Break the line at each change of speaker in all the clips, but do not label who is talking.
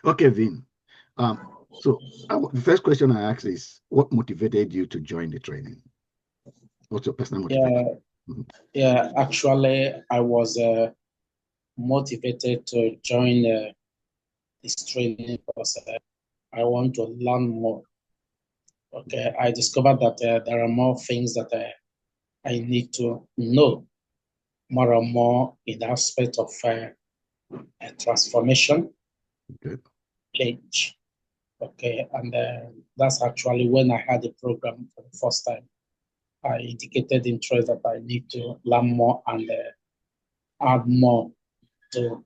Okay, Vin. So the first question I ask is, what motivated you to join the training? What's your personal motivation?
Yeah,
Mhm.
yeah. Actually, I was motivated to join this training because I want to learn more. Okay, I discovered that there are more things that I need to know more and more in the aspect of transformation,
Okay.
change. Okay, and that's actually when I had the program for the first time. I indicated interest that I need to learn more and add more to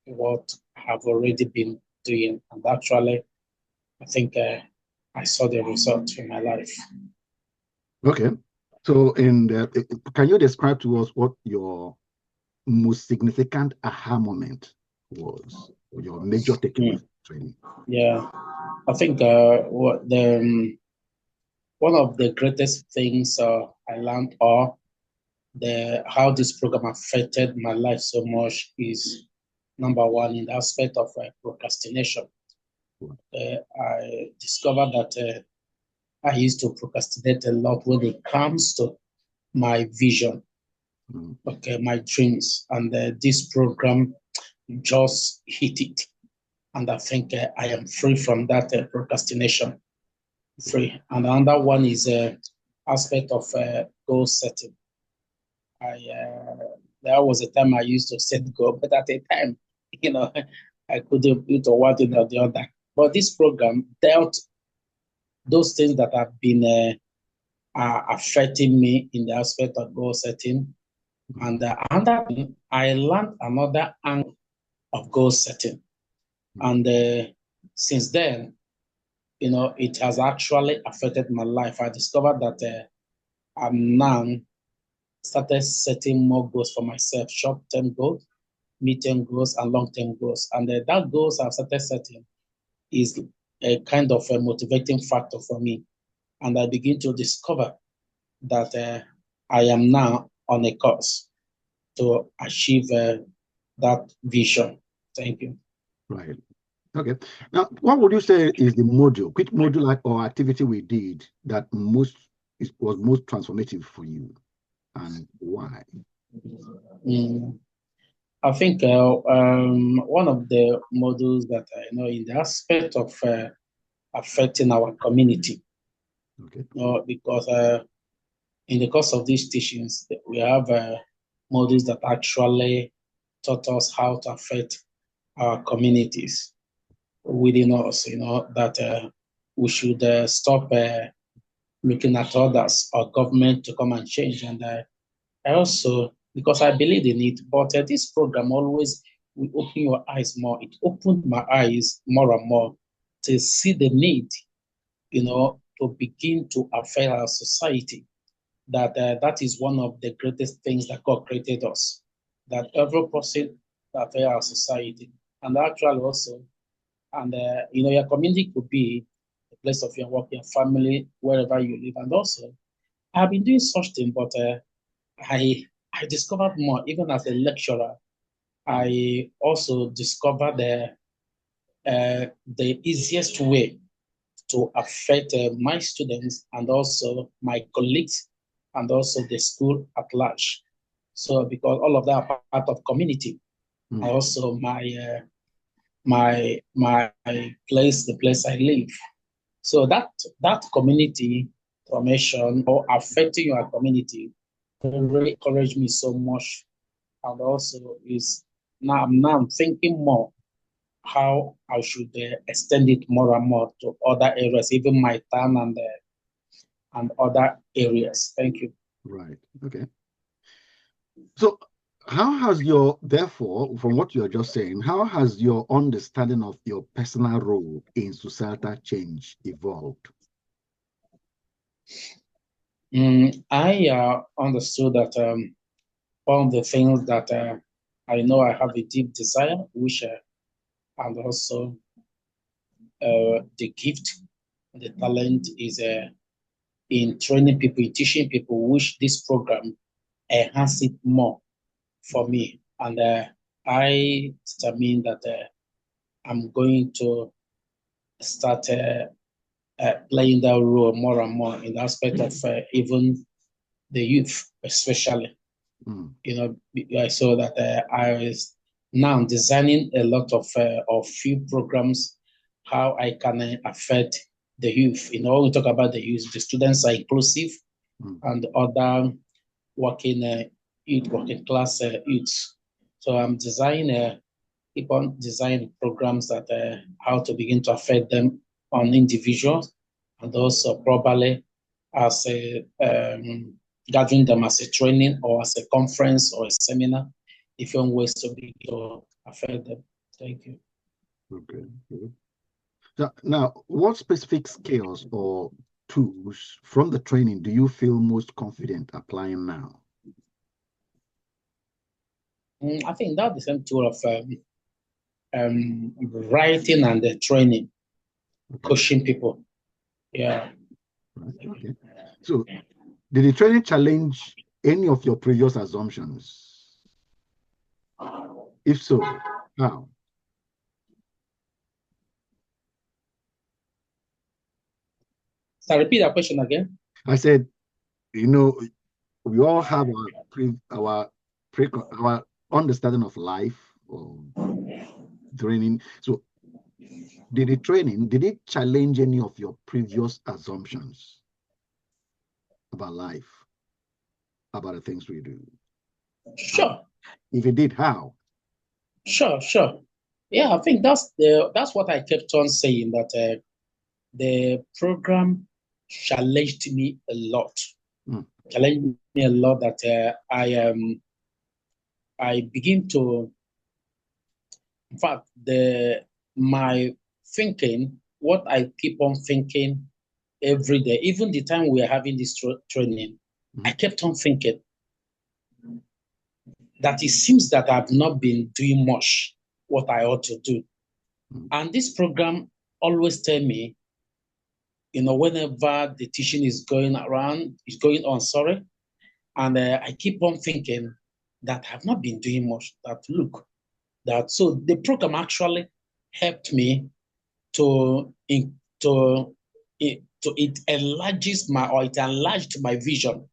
what I have already been doing. And actually, I think I saw the result in my life.
Okay. So, can you describe to us what your most significant aha moment was, or your major takeaway
Mm,
from training?
yeah, I think one of the greatest things I learned or the how this program affected my life so much is number one in the aspect of procrastination. I discovered that I used to procrastinate a lot when it comes to my vision,
Mm.
okay, my dreams, and this program just hit it. And I think I am free from that procrastination, free. And another one is aspect of goal setting. I There was a time I used to set goal, but at a time, you know, I couldn't do to one thing or the other. But this program dealt those things that have been are affecting me in the aspect of goal setting.
Mm.
And another thing, I learned another angle of goal setting.
Mm.
And since then, it has actually affected my life. I discovered that I'm now started setting more goals for myself, short-term goals, mid-term goals, and long-term goals. And that goals I've started setting is a kind of a motivating factor for me. And I begin to discover that I am now on a course to achieve that vision. Thank you.
Right. Okay. Now, what would you say is the module, which module or activity we did that was most transformative for you, and why?
Mm. I think one of the models that I know in the aspect of affecting our community,
Okay.
because in the course of these teachings, we have models that actually taught us how to affect our communities within us, that we should stop looking at others or government to come and change. And I also, because I believe in it, but this program always will open your eyes more. It opened my eyes more and more to see the need, to begin to affect our society. That is one of the greatest things that God created us. That every person affect our society, and actually also, and your community could be the place of your work, your family, wherever you live, and also I've been doing such thing, but I I discovered more even as a lecturer.
Mm.
I also discovered the easiest way to affect my students and also my colleagues and also the school at large. So because all of that are part of community, I
Mm.
also my place, the place I live. So that community formation or affecting your community really encouraged me so much. And also is now I'm thinking more how I should extend it more and more to other areas, even my town and other areas. Thank you.
Right. Okay. So, therefore, from what you're just saying, how has your understanding of your personal role in societal change evolved?
I understood that one of the things that I know I have a deep desire, which and also the gift, the talent is in training people, in teaching people, which this program enhance it more for
Mm.
me. And I determined that I'm going to start playing that role more and more in the aspect of even the youth, especially. You know, I saw that I was now designing a lot of few programs, how I can affect the youth. You know, when we talk about the youth, the students are inclusive and other working youth, working class youths. So I'm designing, keep on designing programs that how to begin to affect them on individuals and also probably as a gathering them as a training or as a conference or a seminar, different ways to be to affect them. Thank you.
Okay. Now, what specific skills or tools from the training do you feel most confident applying now?
I think that's the same tool of writing and training, coaching people. Yeah.
Right. Okay. So, did the training challenge any of your previous assumptions? If so, how?
So repeat that question again.
I said, you know, we all have our understanding of life or training. So, did it challenge any of your previous assumptions about life, about the things we do?
Sure.
If it did, how?
Sure. Yeah, I think that's what I kept on saying, that the program challenged me a lot. Challenged me a lot that I begin to, in fact, my thinking, what I keep on thinking every day, even the time we are having this training, I kept on thinking that it seems that I've not been doing much what I ought to do. And this program always tell me, you know, whenever the teaching is going on, sorry, and I keep on thinking that I've not been doing much, that look, that so the program actually helped me to it enlarged my vision,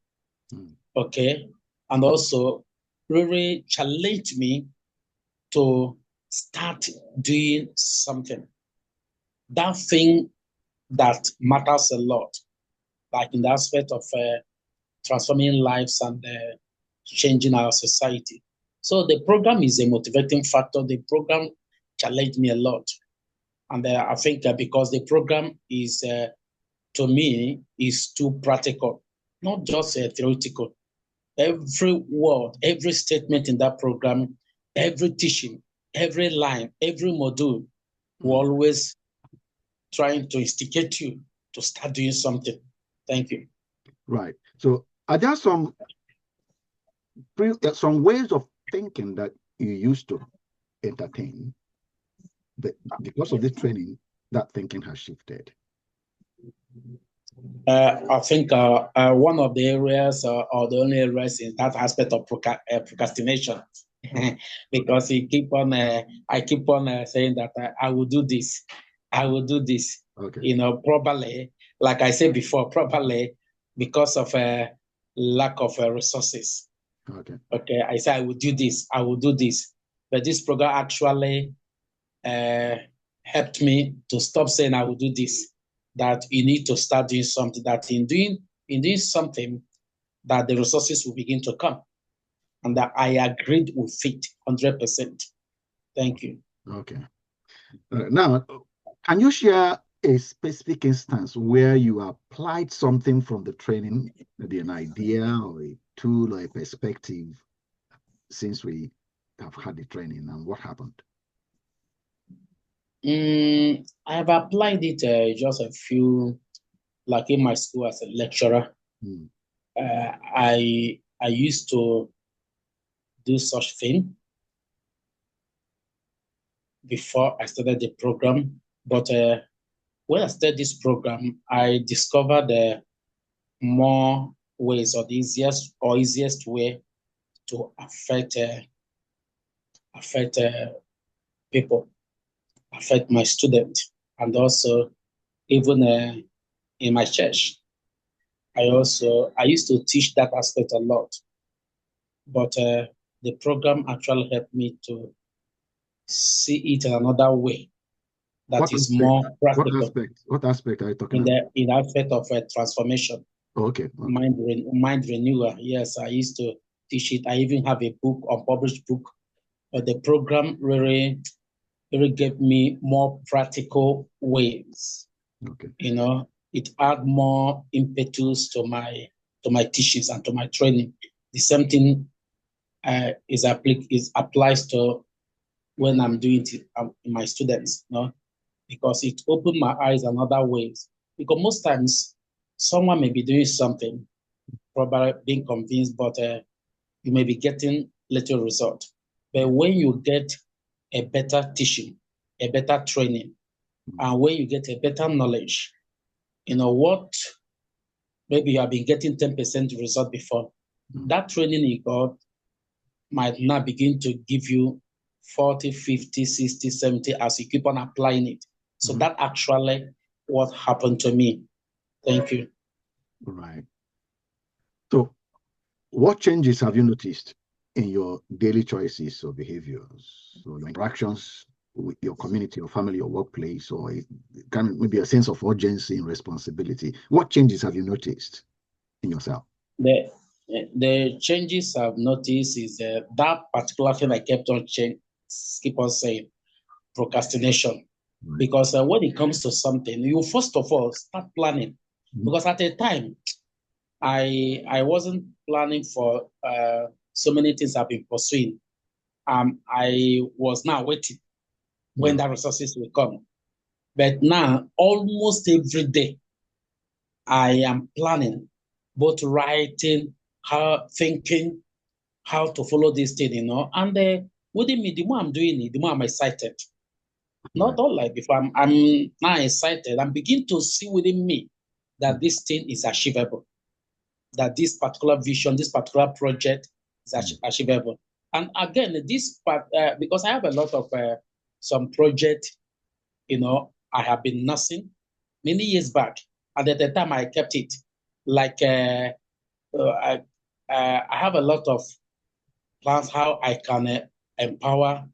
okay, and also really challenged me to start doing something, that thing that matters a lot, like in the aspect of transforming lives and changing our society. So the program is a motivating factor. The program challenged me a lot. And I think because the program is, to me, is too practical, not just theoretical. Every word, every statement in that program, every teaching, every line, every module will always trying to instigate you to start doing something. Thank you.
Right. So are there some ways of thinking that you used to entertain, but because of this training, that thinking has shifted?
I think one of the areas or the only areas is that aspect of procrastination, because I keep on saying that I will do this, I will do this.
Okay.
You know, probably, like I said before, probably because of lack of resources. Okay. I say I will do this, I will do this, but this program actually helped me to stop saying I will do this, that you need to start doing something, that in doing something, that the resources will begin to come. And that I agreed with it 100%. Thank you.
Okay. Now, can you share a specific instance where you applied something from the training, maybe an idea or a tool or a perspective, since we have had the training, and what happened?
I have applied it just a few, like in my school as a lecturer. I used to do such thing before I started the program, but when I started this program, I discovered more ways, or the easiest way to affect affect people, affect my students, and also even in my church. I used to teach that aspect a lot, but the program actually helped me to see it in another way that
What
is
aspect?
more
What
practical
aspect? What aspect are you talking about?
in the aspect of transformation,
Okay.
mind renewal. Yes, I used to teach it. I even have a book, unpublished book, but the program really gave me more practical ways.
Okay.
It add more impetus to my teachings and to my training. The same thing applies to when I'm doing it in my students, because it opened my eyes in other ways. Because most times, someone may be doing something, probably being convinced, but you may be getting little result. But when you get a better teaching, a better training, and when you get a better knowledge, what maybe you have been getting 10% result before, that training you got might now begin to give you 40, 50, 60, 70 as you keep on applying it. So that actually what happened to me. Thank you.
Right. So what changes have you noticed in your daily choices or behaviors or your interactions with your community or family or workplace, or maybe a sense of urgency and responsibility? What changes have you noticed in yourself?
The changes I've noticed is that particular thing I keep on saying, procrastination. Right. Because when it comes to something, you first of all start planning. Because at a time, I wasn't planning for so many things I've been pursuing. I was now waiting when the resources will come. But now, almost every day, I am planning, both writing, thinking, how to follow this thing, And within me, the more I'm doing it, the more I'm excited. Not all like before. I'm now excited. I'm beginning to see within me that this thing is achievable, that this particular vision, this particular project is achievable. And again, this part, because I have a lot of some project, I have been nursing many years back. And at the time, I kept it. Like, I have a lot of plans how I can empower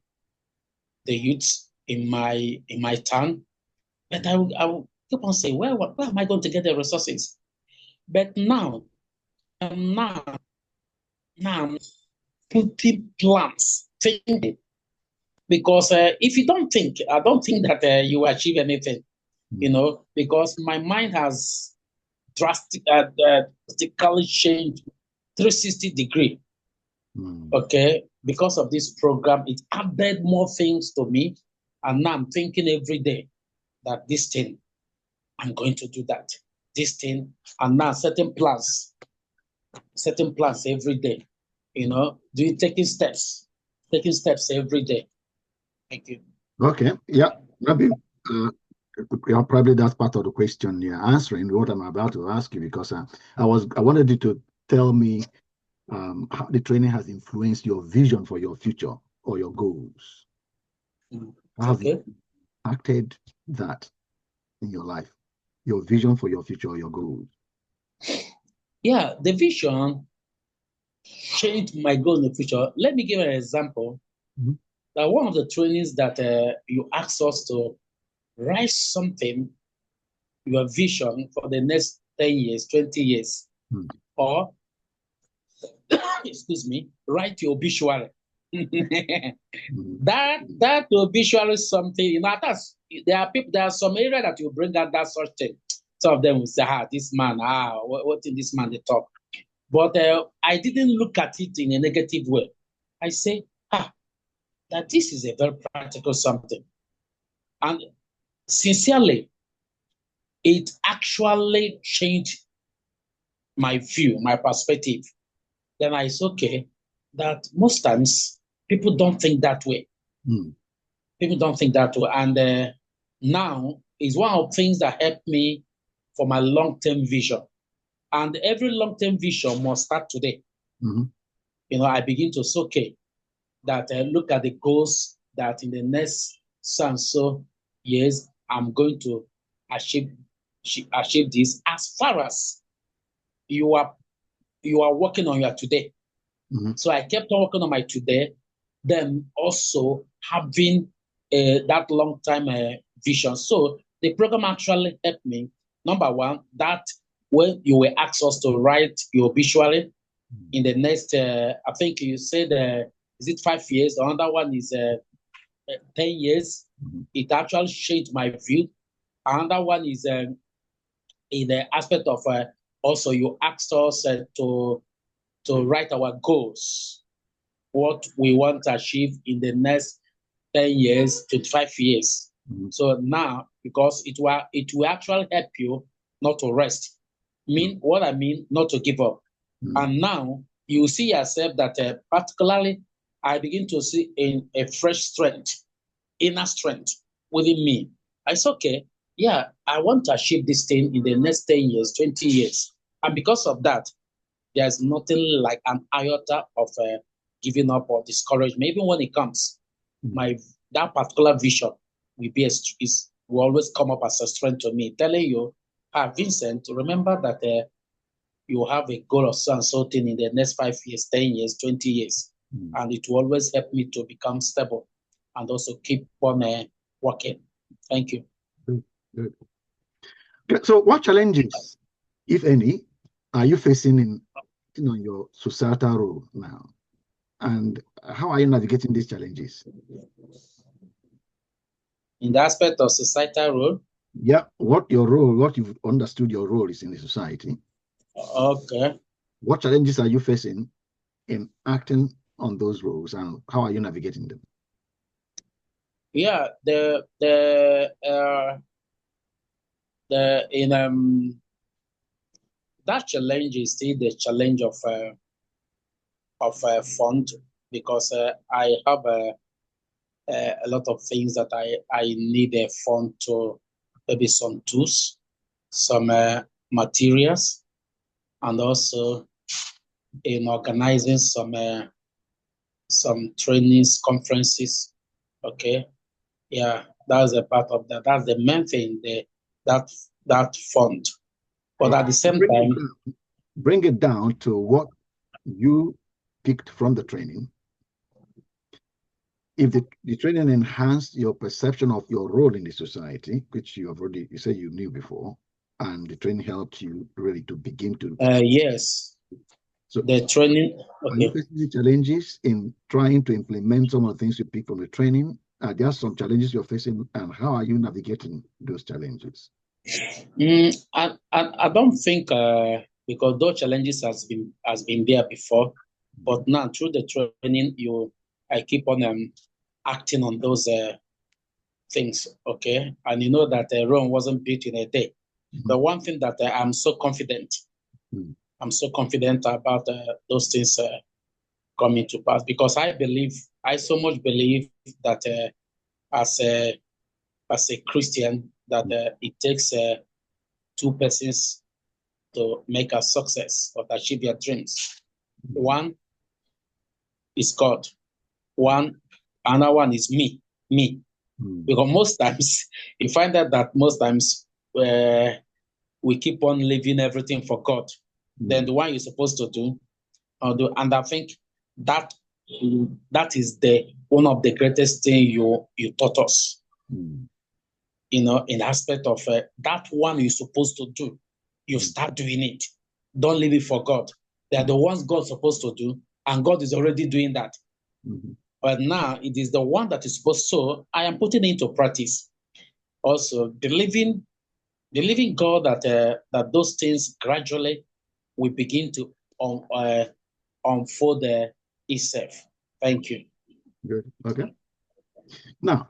the youth in my town. But I will keep on saying, where am I going to get the resources? But now I'm putting plans, thinking. Because if you don't think, I don't think that you achieve anything, because my mind has drastically changed 360-degree. Okay, because of this program, it added more things to me, and now I'm thinking every day that this thing, I'm going to do that. This thing, and now certain plans every day. Taking steps every day. Thank you.
Okay, yeah, maybe probably that's part of the question you're answering what I'm about to ask you, because I wanted you to tell me how the training has influenced your vision for your future or your goals. How has it impacted that in your life, your vision for your future or your goals?
Yeah, the vision changed my goal in the future. Let me give an example. That one of the trainings that you asked us to write something, your vision for the next 10 years, 20 years, or, excuse me, write your obituary. That obituary is something, there are some area that you bring out that such thing. Some of them will say, this man, what in this man they talk. But I didn't look at it in a negative way. I say, that this is a very practical something. And sincerely, it actually changed my view, my perspective. Then I said, okay, that most times people don't think that way. People don't think that way. And now is one of the things that helped me for my long-term vision. And every long-term vision must start today. I begin to say, okay, that look at the goals that in the next so years I'm going to achieve this. As far as you are working on your today.
Mm-hmm.
So I kept on working on my today, then also having that long time vision. So the program actually helped me. Number one, that when you were asked us to write your obituary in the next, I think you said, is it 5 years? Another one is 10 years.
Mm-hmm.
It actually changed my view. Another one is in the aspect of also you asked us to write our goals, what we want to achieve in the next 10 years, 25 years.
Mm-hmm.
So now, because it will actually help you not to rest. What I mean, not to give up.
Mm-hmm.
And now you see yourself that particularly I begin to see in a fresh strength, inner strength within me. I said, okay, yeah, I want to achieve this thing in the next 10 years, 20 years. And because of that, there's nothing like an iota of giving up or discouragement. Even when it comes, that particular vision will always come up as a strength to me, telling you, Vincent, remember that you have a goal of so and so thing in the next 5 years, 10 years, 20 years. And it will always help me to become stable and also keep on working. Thank you.
Good. Okay, so what challenges, if any, are you facing in your societal role now? And how are you navigating these challenges?
In the aspect of societal role?
Yeah, what you've understood your role is in the society.
Okay.
What challenges are you facing in acting on those roles, and how are you navigating them?
Yeah, that challenge is still the challenge of fund, because I have a lot of things that I need a fund to, maybe some tools, some materials, and also in organizing some trainings, conferences. Okay, yeah, that's a part of that. That's the main thing. That fund, but at the same time,
bring it down to what you picked from the training. If the training enhanced your perception of your role in the society, which you said you knew before, and the training helped you really to begin to.
Yes.
So
the training. Okay.
Are you facing any challenges in trying to implement some of the things you picked from the training? Are there some challenges you're facing, and how are you navigating those challenges?
I don't think because those challenges has been there before, but now through the training, I keep on acting on those things. Okay, and you know that Rome wasn't built in a day. The one thing that I'm so confident, I'm so confident about those things coming to pass, because I so much believe that as a Christian, that it takes two persons to make a success or to achieve your dreams. One is God. Another one is me. Because most times you find that most times we keep on leaving everything for God. Then the one you're supposed to do, and I think that is one of the greatest thing you taught us. In the aspect of that one you're supposed to do, you start doing it. Don't leave it for God. They are the ones God's supposed to do, and God is already doing that. But now it is the one that is supposed to. So I am putting it into practice. Also, believing God that those things gradually will begin to unfold itself. Thank you.
Good. Okay. Now,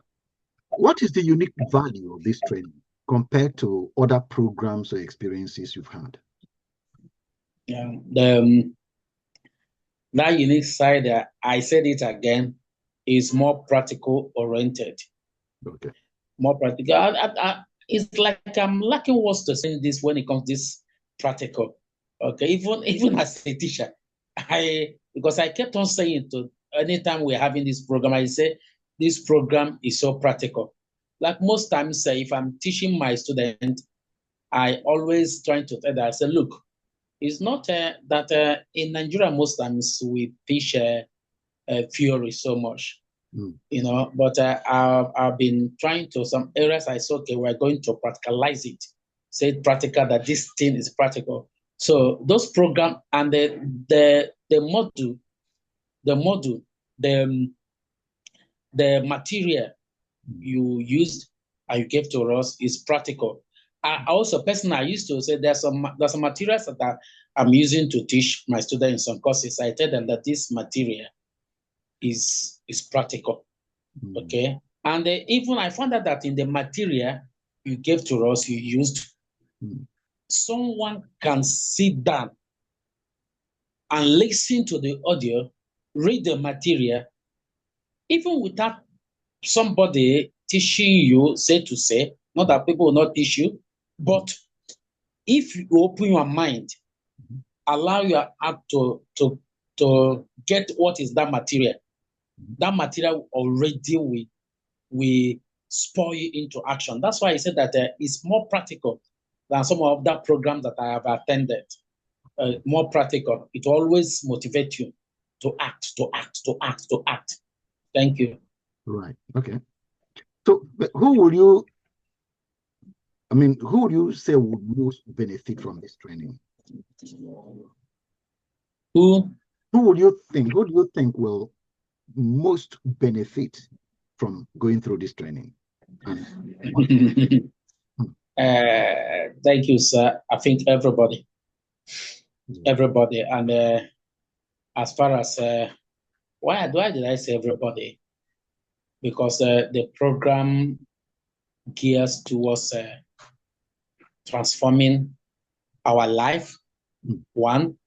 what is the unique value of this training compared to other programs or experiences you've had?
Yeah, that unique side, I said it again, is more practical oriented.
Okay.
More practical. It's like I'm lacking words to say this when it comes to this practical. Okay, even as a teacher, because I kept on saying to anytime we're having this program, I say this program is so practical. Like most times, if I'm teaching my student, I always trying to tell them, I say, look, it's not that in Nigeria, most times we teach theory so much, but I've been trying to some areas. I said, okay, we're going to practicalize it. Say practical, that this thing is practical. So those program and the module, the material you used and you gave to us is practical. I also personally, I used to say there's some materials that I'm using to teach my students in some courses. I tell them that this material is practical, okay? And even I found out that in the material you gave to us, you used, someone can sit down and listen to the audio, read the material, even without somebody teaching you, say to say, not that people will not teach you, but if you open your mind, allow your heart to get what is that material already we spur you into action. That's why I said that it's more practical than some of that programs that I have attended. More practical. It always motivates you to act, to act, to act, to act. Thank you.
Right. Okay. So who would you say would most benefit from this training?
Who
do you think will most benefit from going through this training?
Thank you, sir. I think everybody. And as far as why did I say everybody? Because the program gears towards transforming our life, one,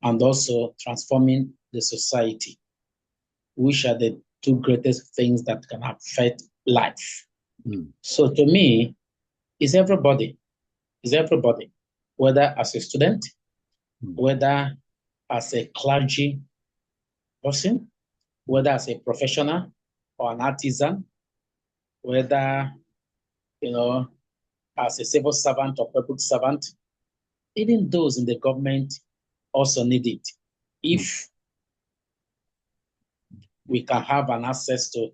and also transforming the society, which are the two greatest things that can affect life. So to me, it's everybody. It's everybody, whether as a student, whether as a clergy person, whether as a professional or an artisan, whether, as a civil servant or public servant, even those in the government also need it. If we can have an access to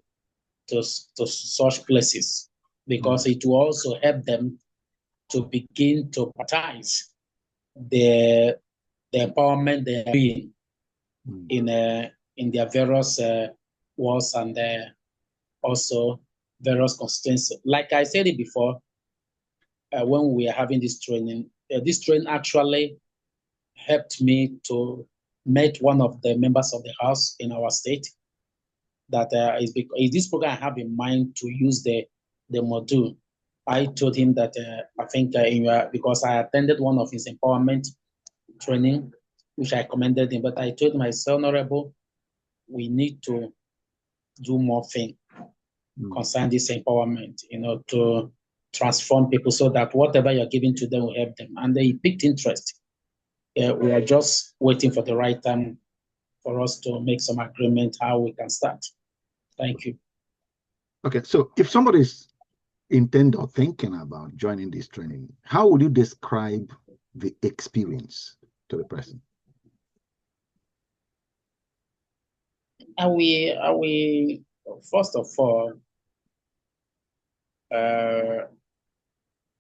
such places, because it will also help them to begin to prioritize the empowerment they are doing in their various wards and also various constituencies. Like I said it before, when we are having this training actually helped me to meet one of the members of the House in our state. That is this program I have in mind to use the module. I told him that I think because I attended one of his empowerment training, which I commended him, but I told him, I said, Honorable, we need to do more things concerning this empowerment, to transform people so that whatever you're giving to them will help them. And they picked interest. We are just waiting for the right time for us to make some agreement how we can start. Thank you.
Okay, so if somebody's intend or thinking about joining this training, how would you describe the experience to the person?
Are we first of all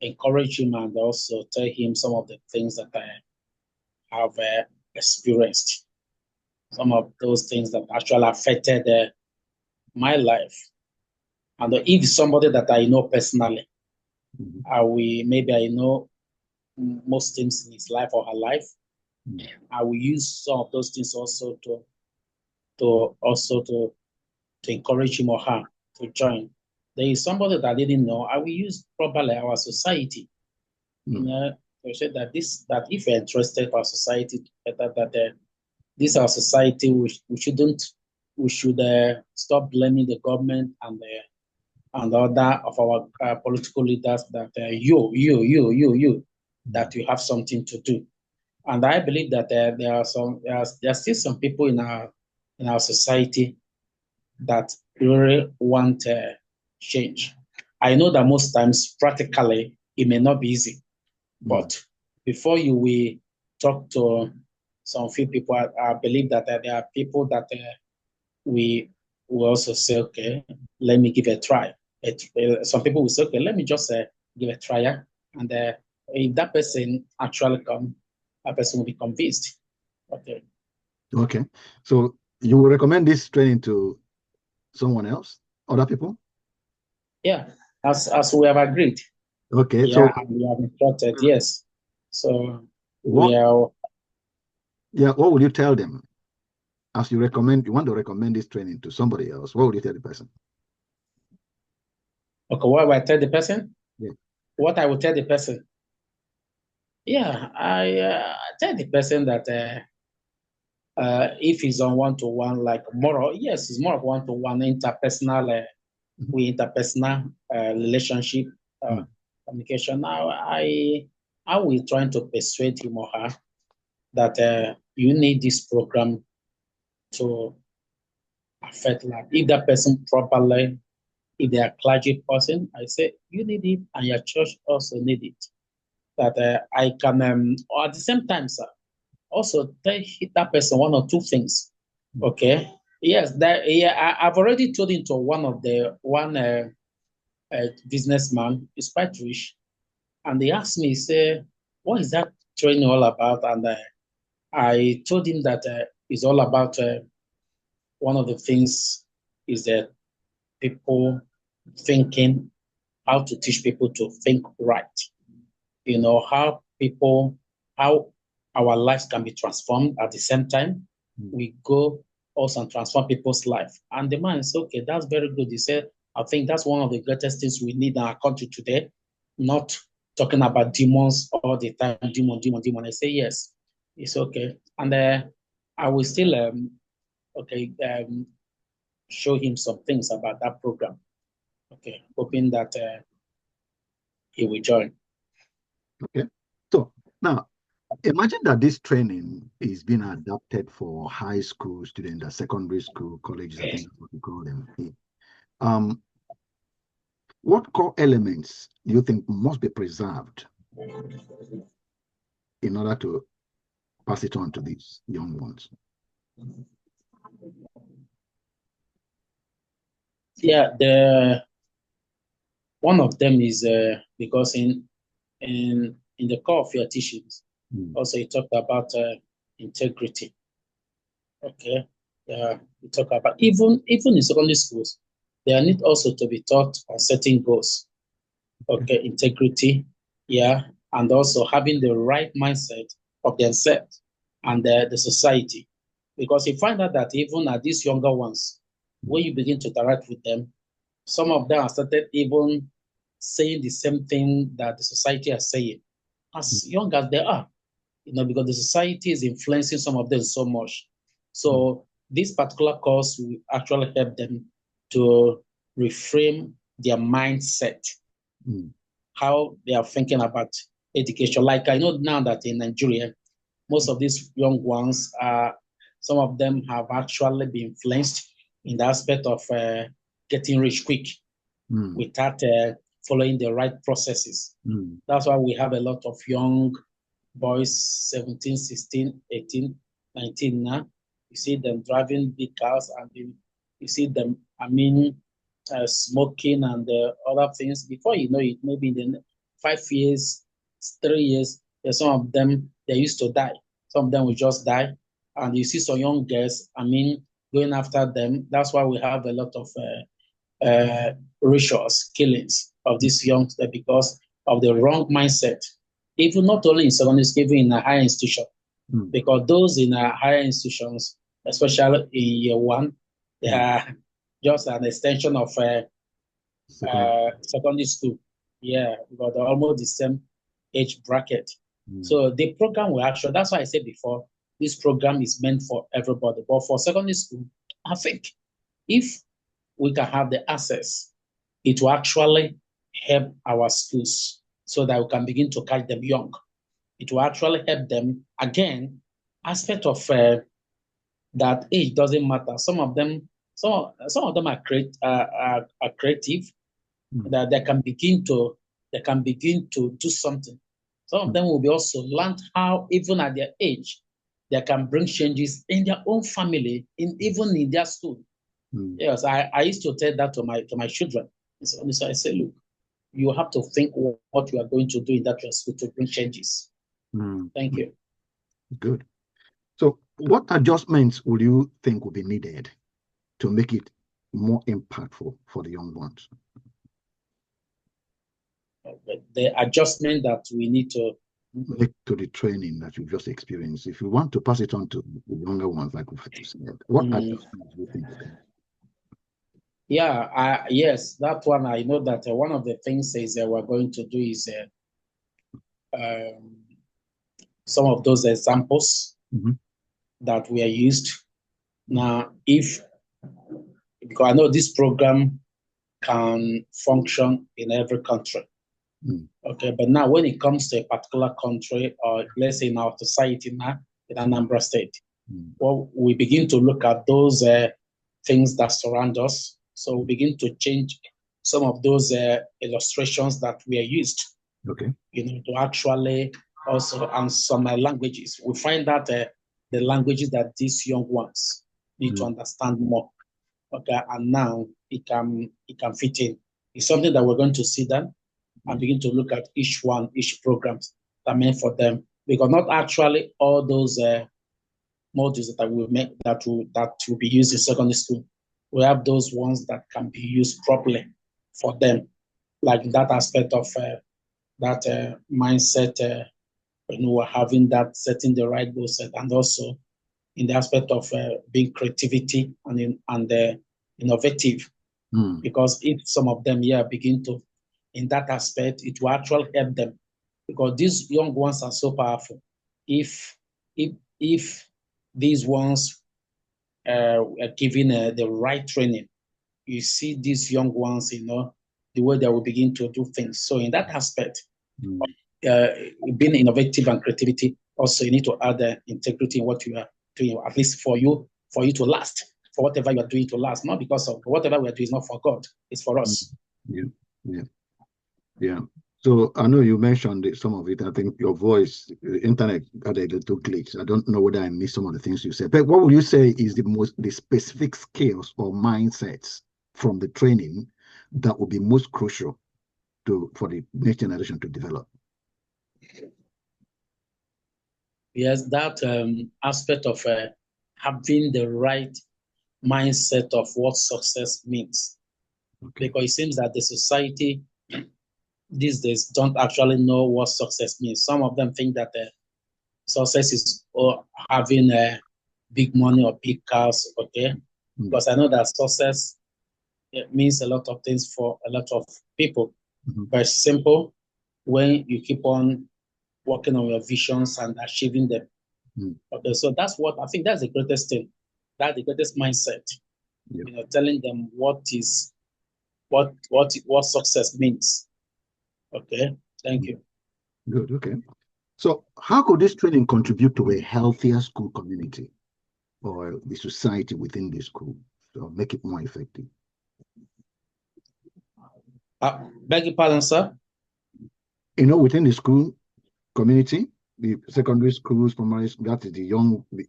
encourage him and also tell him some of the things that I have experienced, some of those things that actually affected my life. And if somebody that I know personally, maybe I know most things in his life or her life, I will use some of those things also to encourage him or her to join. There is somebody that I didn't know, I will use probably our society. To say that if you're interested in our society, that this our society, we should stop blaming the government and other of our political leaders that you that you have something to do. And I believe that there are still some people in our in our society that really want change. I know that most times, practically, it may not be easy, but before you will talk to some few people, I believe that there are people that we will also say, okay, let me give it a try. Some people will say, okay, let me just give a try. And if that person actually come, that person will be convinced. Okay.
Okay. So you will recommend this training to someone else, other people?
Yeah, as we have agreed.
Okay.
Yeah,
So
and we have instructed, yes. So
what,
we are,
yeah, what would you tell them as you want to recommend this training to somebody else? What would you tell the person?
okay, what will I tell the person?
Yeah.
What I will tell the person? Yeah, I tell the person that if it's on one-to-one, like more, yes, it's more of one-to-one interpersonal, interpersonal relationship
Mm.
communication. Now, I will try to persuade him or her that you need this program to affect life. If that person properly, if they are clergy person, I say you need it, and your church also need it. That I can, or at the same time, sir, also tell that person one or two things. Okay. Yes, that yeah, I've already told him to one businessman is quite rich, and they asked me, say, what is that training all about? And I told him that it's all about one of the things is that people thinking, how to teach people to think right. You know, how our lives can be transformed at the same time. We go also and transform people's life. And the man said, okay, that's very good. He said, I think that's one of the greatest things we need in our country today, not talking about demons all the time, demon, demon, demon. I say, yes, it's okay. And I will still, okay, show him some things about that program. Okay, hoping that he will join.
Okay. So now imagine that this training is being adapted for high school students, secondary school, colleges, I think that's what we call them. Um, what core elements do you think must be preserved in order to pass it on to these young ones?
Yeah, the one of them is because in the core of your teachings, also you talked about integrity. Okay, yeah, you talk about even in secondary schools, they need also to be taught on setting goals. Okay, integrity, yeah, and also having the right mindset of themselves and the society, because you find out that even at these younger ones, when you begin to interact with them, some of them have started even saying the same thing that the society is saying, as young as they are, because the society is influencing some of them so much. So this particular course will actually help them to reframe their mindset, how they are thinking about education. Like I know now that in Nigeria, most of these young ones, some of them have actually been influenced in the aspect of getting rich quick without following the right processes. That's why we have a lot of young boys, 17, 16, 18, 19 now. You see them driving big cars, and you see them, smoking and other things. Before you know it, maybe in the 5 years, 3 years, some of them, they used to die. Some of them will just die. And you see some young girls, going after them. That's why we have a lot of rituals, killings of these youngsters because of the wrong mindset. Even not only in secondary school, even in a higher institution. Because those in higher institutions, especially in year one, they are just an extension of secondary school. Yeah, because they're almost the same age bracket. So the program will actually, that's why I said before, this program is meant for everybody. But for secondary school, I think if we can have the access, it will actually help our schools so that we can begin to catch them young. It will actually help them, again, aspect of that age doesn't matter. Some of them are creative, that they can begin to do something. Some of them will be also learn how, even at their age, they can bring changes in their own family, even in their school. Yes, I used to tell that to my children. So I say, look, you have to think what you are going to do in that your school to bring changes. Thank you.
Good. So what adjustments would you think would be needed to make it more impactful for the young ones?
The adjustment that we need to
make to the training that you just experienced. If you want to pass it on to the younger ones, like we've said, what adjustments do you think?
Yeah, yes, that one I know that one of the things is we're going to do is some of those examples that we are used. Now, because I know this program can function in every country. Okay, but now when it comes to a particular country, or let's say in our society now, in Anambra State, well, we begin to look at those things that surround us. So we begin to change some of those illustrations that we are used, to actually also, and some languages. We find that the languages that these young ones need to understand more. Okay, and now it can fit in. It's something that we're going to sit down and begin to look at each programs that are meant for them, because not actually all those modules that we make that will be used in secondary school. We have those ones that can be used properly for them, like that aspect of that mindset. We're having that, setting the right goal set, and also in the aspect of being creativity and innovative. Because if some of them begin to, in that aspect, it will actually help them, because these young ones are so powerful. If these ones are given the right training, you see these young ones, the way they will begin to do things. So in that aspect, being innovative and creativity, also you need to add integrity in what you are doing, at least for you to last, for whatever you are doing to last, not because of whatever we are doing is not for God, it's for us.
Yeah. So I know you mentioned some of it. I think your voice, the internet had a little glitch. I don't know whether I missed some of the things you said. But what would you say is the specific skills or mindsets from the training that would be most crucial for the next generation to develop?
Yes, that aspect of having the right mindset of what success means. Because it seems that the society these days don't actually know what success means. Some of them think that success is having big money or big cars, because I know that success means a lot of things for a lot of people. But it's simple when you keep on working on your visions and achieving them. So that's what I think, that's the greatest thing. That's the greatest mindset. Telling them what success means. Okay, thank you.
Good. Okay. So how could this training contribute to a healthier school community or the society within the school to make it more effective?
Beg your pardon, sir?
Within the school community, the secondary schools, primary, that is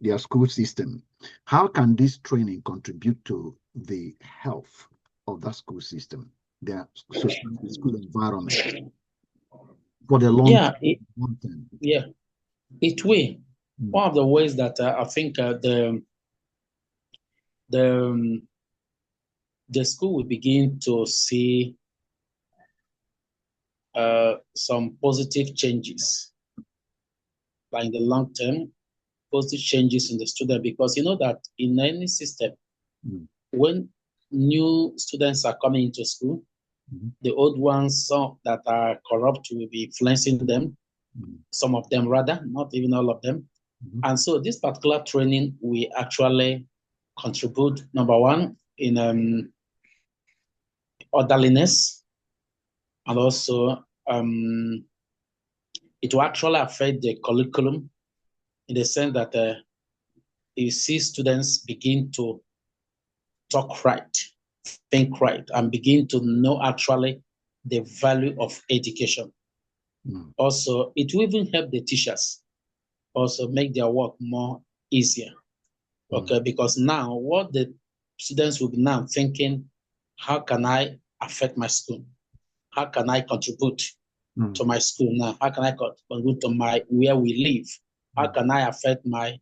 their school system. How can this training contribute to the health of that school system, their school environment for the long term?
It will. One of the ways that I think the school will begin to see some positive changes, like in the long term, positive changes in the student, because you know that in any system, when new students are coming into school, the old ones, some that are corrupt, will be influencing them, some of them rather, not even all of them. And so this particular training will actually contribute, number one, in orderliness, and also it will actually affect the curriculum in the sense that you see students begin to talk right, think right, and begin to know actually the value of education. Also, it will even help the teachers also make their work more easier. Okay, because now what the students will be now thinking, how can I affect my school? How can I contribute to my school now? How can I contribute to my where we live? How can I affect my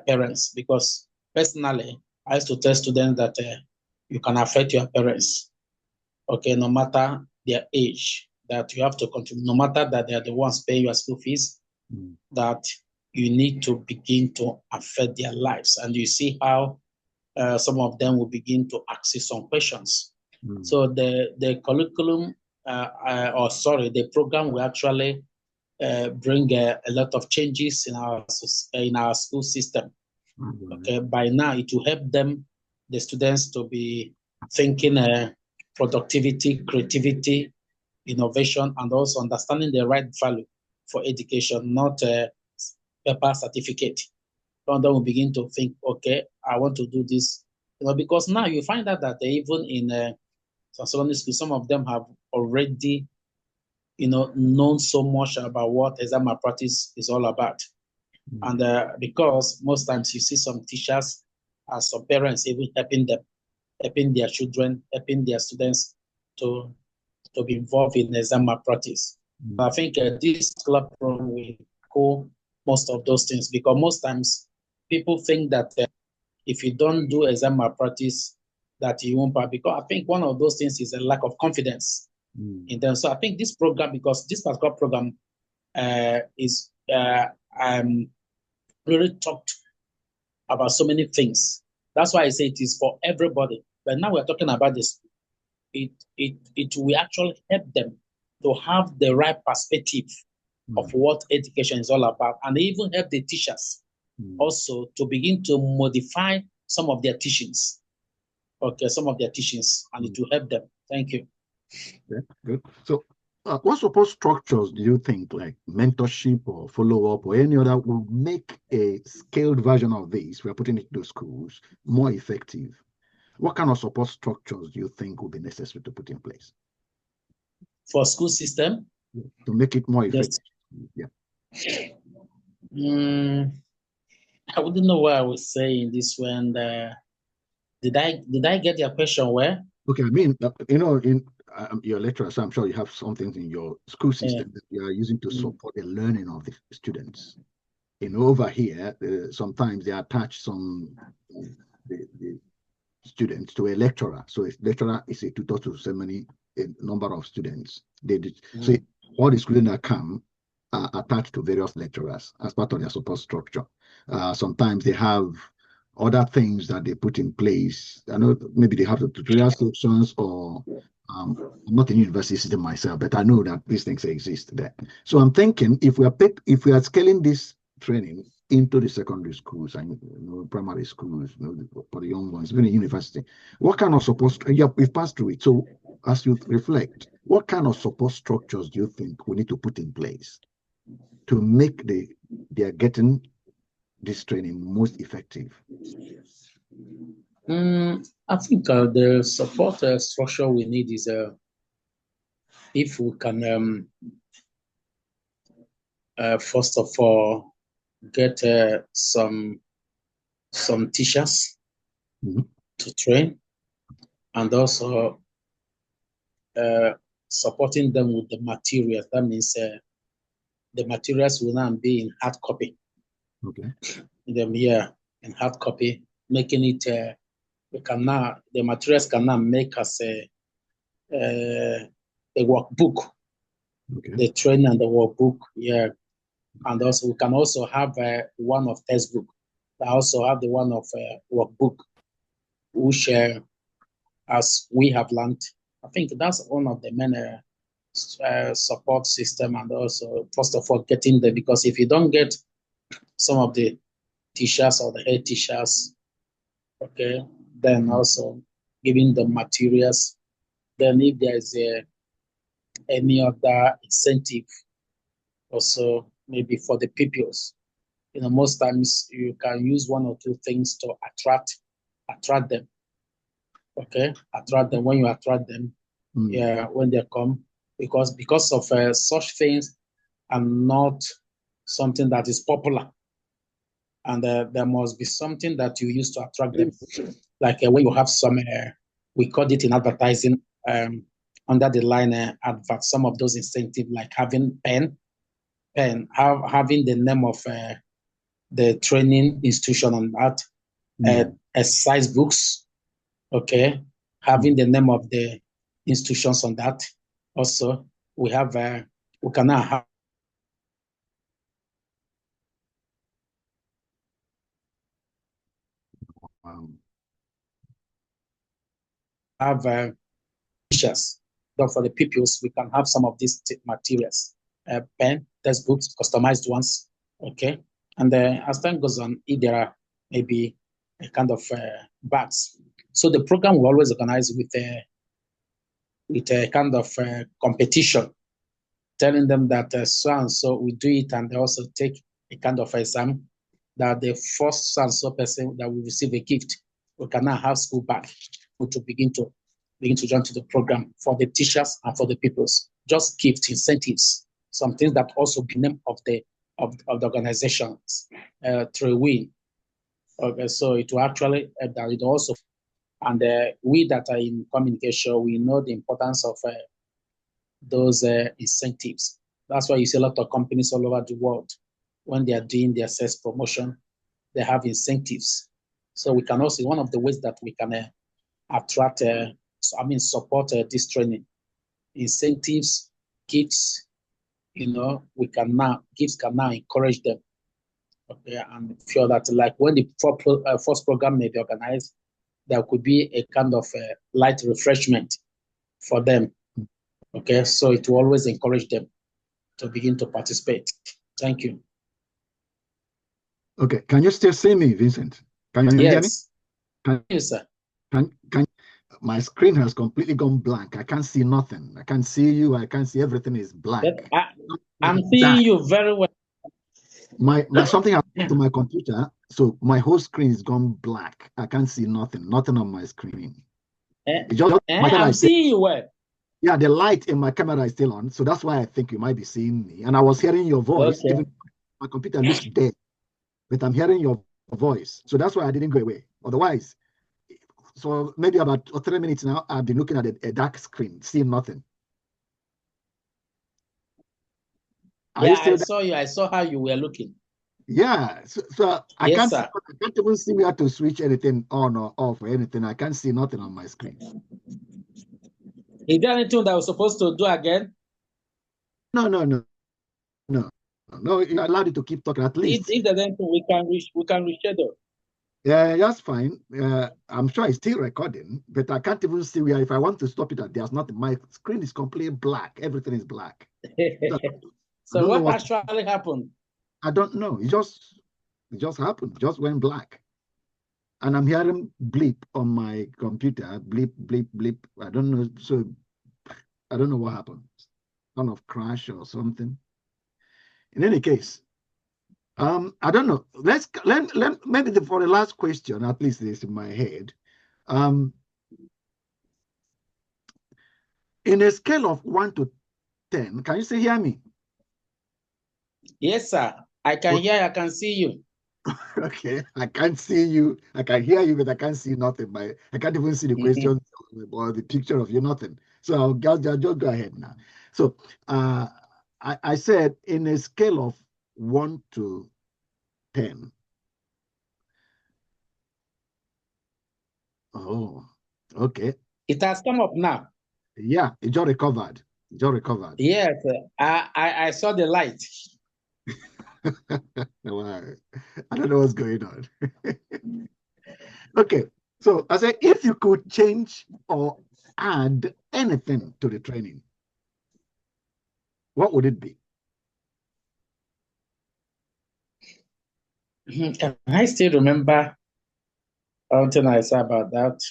parents? Because personally, I used to tell students that you can affect your parents. Okay, no matter their age, that you have to contribute, no matter that they are the ones paying your school fees, that you need to begin to affect their lives. And you see how some of them will begin to ask you some questions. So the curriculum, the program will actually bring a lot of changes in our school system. Okay, by now it will help them, the students, to be thinking productivity, creativity, innovation, and also understanding the right value for education, not a paper certificate. And then we begin to think, okay, I want to do this, because now you find out that even in some secondary school, some of them have already, known so much about what exam malpractice is all about. And because most times you see some teachers and some parents even helping their children, helping their students to be involved in exam malpractice. I think this club program will go most of those things, because most times people think that if you don't do exam malpractice, that you won't pass. Because I think one of those things is a lack of confidence in them. So I think this program, because this particular program is really talked about so many things. That's why I say it is for everybody. But now we're talking about this. It will actually help them to have the right perspective of what education is all about, and even help the teachers also to begin to modify some of their teachings. Okay, some of their teachings, and it will help them. Thank you.
Yeah, good. So, what support structures do you think, like mentorship or follow-up or any other, will make a scaled version of this, we're putting it to schools, more effective? What kind of support structures do you think will be necessary to put in place
for school system
to make it more effective? Yeah.
I wouldn't know what I was saying this one. Did I get your question where?
Okay, I mean, in your lecturer, so I'm sure you have some things in your school system that you are using to support the learning of the students. Over here, sometimes they attach the students to a lecturer. So a lecturer is a tutor to so many a number of students. So all the students that come are attached to various lecturers as part of their support structure. Sometimes they have other things that they put in place. I know maybe they have the tutorial sections, or I'm not in university system myself, but I know that these things exist there. So I'm thinking if we are scaling this training into the secondary schools and primary schools, for the young ones, even in university, what kind of support? We've passed through it. So as you reflect, what kind of support structures do you think we need to put in place to make they are getting this training most effective?
I think the support structure we need is if we can first of all get some teachers to train, and also supporting them with the materials. That means the materials will now be in hard copy.
Okay.
In hard copy, making it the materials can now make us a workbook.
Okay.
The training and the workbook, and also we can also have one of textbook. I also have the one of workbook, which as we have learned, I think that's one of the main support system. And also, first of all, getting there, because if you don't get some of the teachers or the head teachers, okay, then also giving the materials. Then if there is any other incentive, also maybe for the pupils, most times you can use one or two things to attract them. Okay, attract them. When you attract them, yeah, when they come, because of such things are not something that is popular, and there must be something that you use to attract them. Like when you have some, we call it in advertising, under the line advert, some of those incentives, like having having the name of the training institution on that, exercise books, okay, having the name of the institutions on that. Also, we can now have teachers. But for the pupils, we can have some of these materials, pen, textbooks, customized ones, okay? And as time goes on, if there are maybe a kind of bags. So the program will always organize with a kind of competition, telling them that so and so we do it, and they also take a kind of exam that the first so and so person that will receive a gift, we can now have school back to begin to join to the program for the teachers and for the pupils. Just gift incentives, some things that also be named of the organizations through win. Okay, so it will actually that it also, and we that are in communication, we know the importance of those incentives. That's why you see a lot of companies all over the world, when they are doing their sales promotion, they have incentives. So we can also, one of the ways that we can attract, support this training, incentives, gifts, gifts can now encourage them. Okay, and feel that like when the first program may be organized, there could be a kind of light refreshment for them. Okay, so it will always encourage them to begin to participate. Thank you.
Okay, can you still see me, Vincent? Can you hear me?
Yes, sir.
My screen has completely gone blank. I can't see nothing. I can't see you. I can't see, everything is blank.
I'm seeing you very well.
My something happened to my computer, so my whole screen is gone black. I can't see nothing on my screen.
I'm seeing you well.
Yeah, the light in my camera is still on, so that's why I think you might be seeing me. And I was hearing your voice. Okay. Even my computer looks dead, but I'm hearing your voice, so that's why I didn't go away. Otherwise, so maybe about 3 minutes now, I've been looking at a dark screen, seeing nothing.
I saw you. I saw how you were looking.
Yeah, so I can't even see where to switch anything on or off or anything. I can't see nothing on my screen.
Is there anything that I was supposed to do again?
No. You're allowed to keep talking at least.
If there's anything, we can reschedule.
Yeah, that's fine. I'm sure it's still recording, but I can't even see where. If I want to stop it, there's nothing. My screen is completely black. Everything is black.
So what actually happened?
I don't know. It just happened. It just went black. And I'm hearing bleep on my computer. Bleep, bleep, bleep. I don't know. So I don't know what happened. Kind of crash or something. In any case, I don't know. Let maybe for the last question, at least this in my head. In a scale of 1 to 10, can you still hear me?
Yes, sir. I can hear, I can see you.
Okay, I can't see you. I can hear you, but I can't see nothing. I can't even see the question or the picture of you, nothing. So I'll just go ahead now. So I said in a scale of 1 to 10. Oh, okay.
It has come up now.
Yeah, it just recovered.
Yes, I saw the light.
I don't know what's going on. Okay, so I said, if you could change or add anything to the training, what would it be?
Can I still remember something I said about that?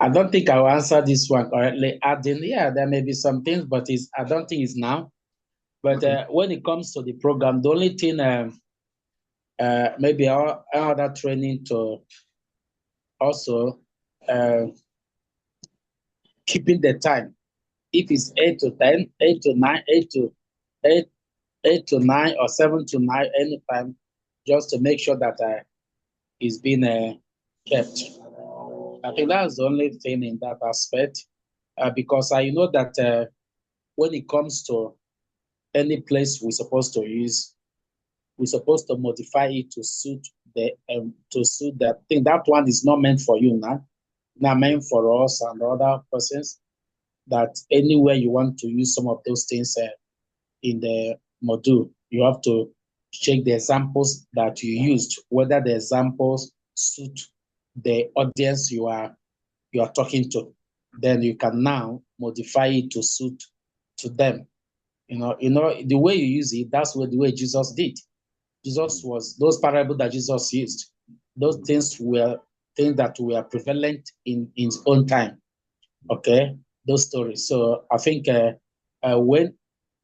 I don't think I'll answer this one correctly. Adding, yeah, there may be some things, but I don't think it's now. But
Okay.
when it comes to the program, the only thing, maybe our other training to also keeping the time. If it's 8 to 10, 8 to 9, 8 to 9, or 7 to 9, anytime, just to make sure that it's being kept. I think that's the only thing in that aspect, because I know that when it comes to any place we're supposed to use, we're supposed to modify it to suit that thing. That one is not meant for you now, not meant for us and other persons. That anywhere you want to use some of those things in the module, you have to check the examples that you used, whether the examples suit the audience you are talking to. Then you can now modify it to suit to them. The way you use it, that's what the way Jesus did. Jesus was those parables that Jesus used. Those things were things that were prevalent in his own time. Okay, those stories. So I think when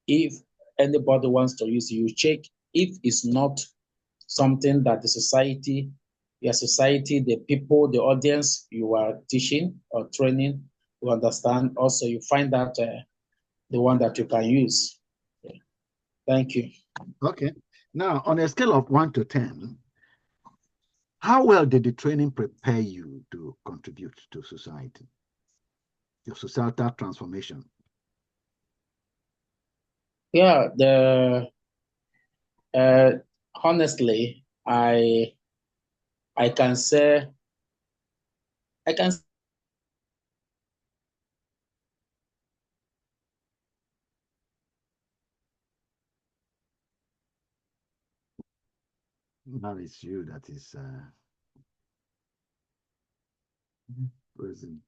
if anybody wants to use it, you check if it's not something that your society, the people, the audience you are teaching or training to understand. Also, you find out the one that you can use. Thank you.
Okay. Now, on a scale of 1 to 10, how well did the training prepare you to contribute to society, your societal transformation?
Yeah, honestly, I can say I can
Now it's you that is present.